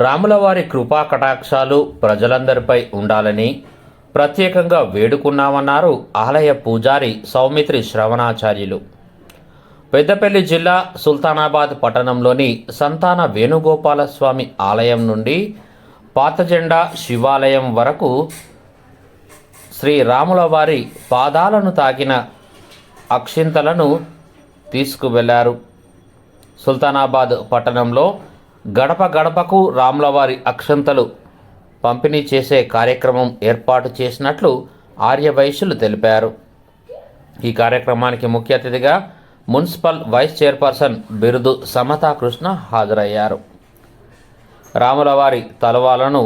రాములవారి కృపా కటాక్షాలు ప్రజలందరిపై ఉండాలని ప్రత్యేకంగా వేడుకున్నామన్నారు ఆలయ పూజారి సౌమిత్రి శ్రవణాచార్యులు. పెద్దపల్లి జిల్లా సుల్తానాబాద్ పట్టణంలోని సంతాన వేణుగోపాలస్వామి ఆలయం నుండి పాతజెండా శివాలయం వరకు శ్రీరాములవారి పాదాలను తాకిన అక్షింతలను తీసుకువెళ్లారు. సుల్తానాబాద్ పట్టణంలో గడప గడపకు రాములవారి అక్షంతలు పంపిణీ చేసే కార్యక్రమం ఏర్పాటు చేసినట్లు ఆర్యవైశ్యులు తెలిపారు. ఈ కార్యక్రమానికి ముఖ్య అతిథిగా మున్సిపల్ వైస్ చైర్పర్సన్ బిరుదు సమతా కృష్ణ హాజరయ్యారు. రాములవారి తలవాలను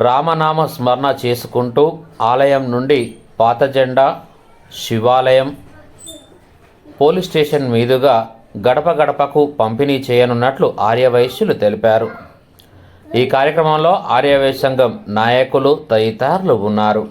రామనామ స్మరణ చేసుకుంటూ ఆలయం నుండి పాతజెండా శివాలయం పోలీస్ స్టేషన్ మీదుగా గడప గడపకు పంపిణీ చేయనున్నట్లు ఆర్యవైశ్యులు తెలిపారు. ఈ కార్యక్రమంలో ఆర్యవైశ్య సంఘం నాయకులు తదితరులు ఉన్నారు.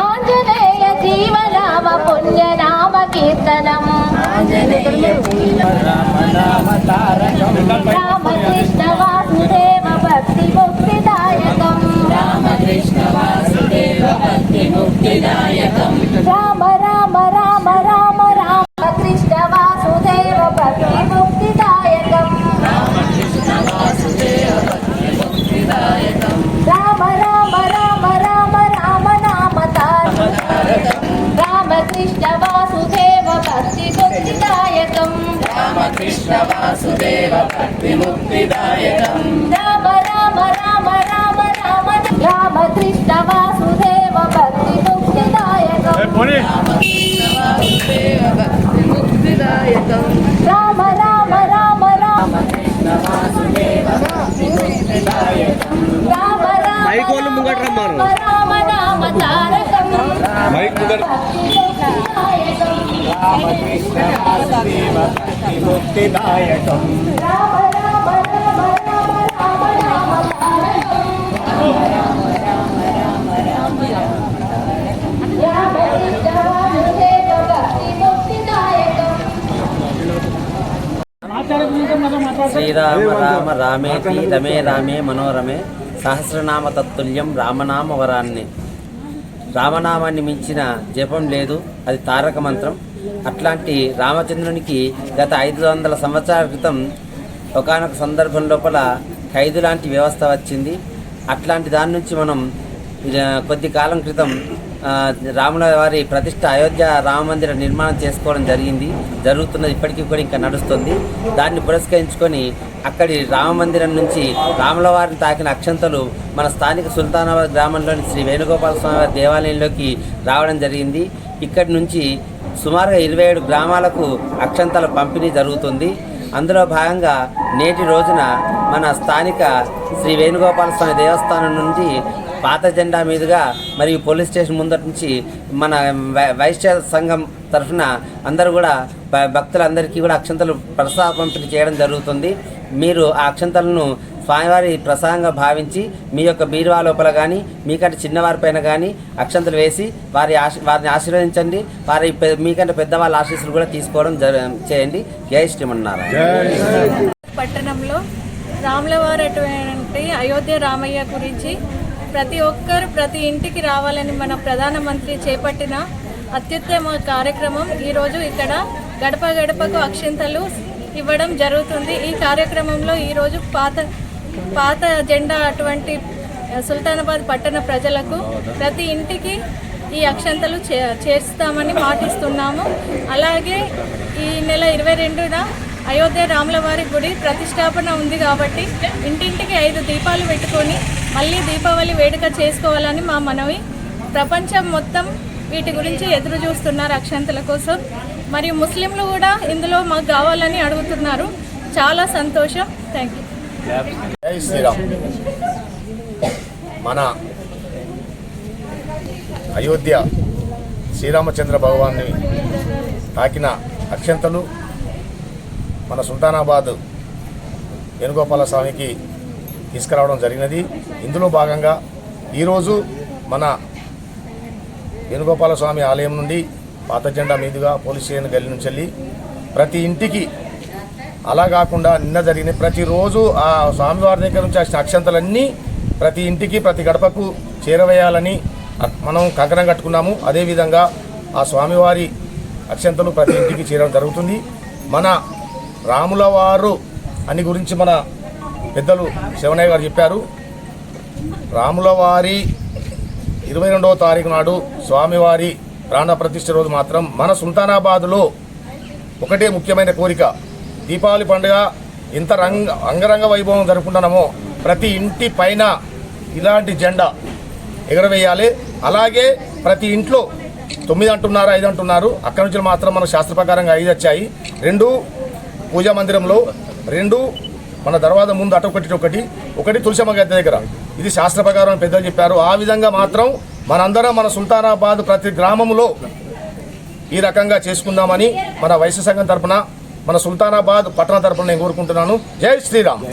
ఆంజనేయ జీవనామ పుణ్యనామ కీర్తనం రామకృష్ణ వాసుదేవ భక్తి ముక్తిదాయకం రామ రామ రామ రామ రామ కృష్ణ వాసుదేవ భక్తి ముక్తిదాయకం రామ రామ రామ రామ రామ నామ తారకం రామకృష్ణ వాసుదేవ భక్తి ముక్తిదాయకం రామకృష్ణ వాసుదేవ భక్తి ముక్తిదాయకం రామ రామ రామ రామ రామ రామకృష్ణ వాసుదేవ భక్తి ముక్తిదాయకం తారకం రామకృష్ణ వాసుదేవ భక్తి ముక్తిదాయకం రామ రామ రామ రామ రామ రామ తారకం రామకృష్ణ వాసుదేవ భక్తి ముక్తిదాయకం శ్రీరామ రామ రామేతి రమే రామే మనోరమే సహస్రనామ తత్తుల్యం రామనామ వరాన్ని. రామనామాన్ని మించిన జపం లేదు, అది తారక మంత్రం. అట్లాంటి రామచంద్రునికి గత 500 సంవత్సరాల క్రితం ఒకానొక సందర్భం లోపల ఖైదు లాంటి వ్యవస్థ వచ్చింది. అట్లాంటి దాని నుంచి మనం కొద్ది కాలం క్రితం రాముల వారి ప్రతిష్ట అయోధ్య రామమందిర నిర్మాణం చేసుకోవడం జరుగుతున్నది. ఇప్పటికీ కూడా ఇంకా నడుస్తుంది. దాన్ని పురస్కరించుకొని అక్కడి రామమందిరం నుంచి రాముల వారిని తాకిన అక్షంతలు మన స్థానిక సుల్తానాబాద్ గ్రామంలోని శ్రీ వేణుగోపాల స్వామి వారి దేవాలయంలోకి రావడం జరిగింది. ఇక్కడి నుంచి సుమారుగా 27 గ్రామాలకు అక్షంతల పంపిణీ జరుగుతుంది. అందులో భాగంగా నేటి రోజున మన స్థానిక శ్రీ వేణుగోపాల స్వామి దేవస్థానం నుండి పాత జెండా మీదుగా మరియు పోలీస్ స్టేషన్ ముందర నుంచి మన వైశ్య సంఘం తరఫున అందరూ కూడా భక్తులందరికీ కూడా అక్షంతలు ప్రసాద పంపిణీ చేయడం జరుగుతుంది. మీరు ఆ అక్షంతలను స్వామివారి ప్రసాదంగా భావించి మీ యొక్క బీరువా లోపల కానీ మీకంటే చిన్నవారిపైన కానీ అక్షంతలు వేసి వారిని ఆశీర్వదించండి. మీకంటే పెద్దవాళ్ళ ఆశీస్సులు కూడా తీసుకోవడం చేయండి. జై శ్రీమన్నారాయణ. పట్టణంలో రాములవారు అటువంటి అయోధ్య రామయ్య గురించి ప్రతి ఒక్కరు ప్రతి ఇంటికి రావాలని మన ప్రధానమంత్రి చేపట్టిన అత్యుత్తమ కార్యక్రమం ఈరోజు ఇక్కడ గడప గడపకు అక్షింతలు ఇవ్వడం జరుగుతుంది. ఈ కార్యక్రమంలో ఈరోజు పాత జెండా అటువంటి సుల్తానాబాద్ పట్టణ ప్రజలకు ప్రతి ఇంటికి ఈ అక్షంతలు చేస్తామని మాటిస్తున్నాము. అలాగే ఈ నెల 22న అయోధ్య రాములవారి గుడి ప్రతిష్టాపన ఉంది కాబట్టి ఇంటింటికి 5 దీపాలు పెట్టుకొని మళ్ళీ దీపావళి వేడుక చేసుకోవాలని మా మనవి. ప్రపంచం మొత్తం వీటి గురించి ఎదురు చూస్తున్నారు అక్షంతల కోసం. మరియు ముస్లింలు కూడా ఇందులో మాకు కావాలని అడుగుతున్నారు. చాలా సంతోషం. Thank you. జై శ్రీరామ్. మన అయోధ్య శ్రీరామచంద్ర భగవాన్ని తాకిన అక్షంతలు మన సుల్తానాబాద్ వేణుగోపాల స్వామికి తీసుకురావడం జరిగినది. ఇందులో భాగంగా ఈరోజు మన వేణుగోపాల స్వామి ఆలయం నుండి పాత జెండా మీదుగా పోలీస్ స్టేషన్ గల్లి నుంచి వెళ్ళి ప్రతి ఇంటికి, అలా కాకుండా నిన్న జరిగిన ప్రతిరోజు ఆ స్వామివారి దగ్గర నుంచి వచ్చిన అక్షంతలన్నీ ప్రతి ఇంటికి ప్రతి గడపకు చేరవేయాలని మనం కంకణం కట్టుకున్నాము. అదేవిధంగా ఆ స్వామివారి అక్షంతలు ప్రతి ఇంటికి చేరడం జరుగుతుంది. మన రాముల వారు అని గురించి మన పెద్దలు శివనయ్య గారు చెప్పారు. రాముల వారి 22వ తారీఖు నాడు స్వామివారి ప్రాణ ప్రతిష్ఠ రోజు మాత్రం మన సుల్తానాబాద్లో ఒకటే ముఖ్యమైన కోరిక, దీపావళి పండుగ ఇంత అంగరంగ వైభవం జరుపుకుంటున్నామో ప్రతి ఇంటి పైన ఇలాంటి జెండా ఎగరవేయాలి. అలాగే ప్రతి ఇంట్లో 9 అంటున్నారు, 5 అంటున్నారు, అక్కడి నుంచి మాత్రం మన శాస్త్ర ప్రకారంగా 5 వచ్చాయి. 2 పూజా మందిరంలో, 2 మన దర్వాజా ముందు ఒకటి తులసమ్మ గద్దె దగ్గర. ఇది శాస్త్ర ప్రకారం పెద్దలు చెప్పారు. ఆ విధంగా మాత్రం మనందరం మన సుల్తానాబాద్ ప్రతి గ్రామంలో ఈ రకంగా చేసుకుందామని మన వైశ్య సంఘం తరఫున, మన సుల్తానాబాద్ పట్టణ తరఫున నేను కోరుకుంటున్నాను. జై శ్రీరామ్.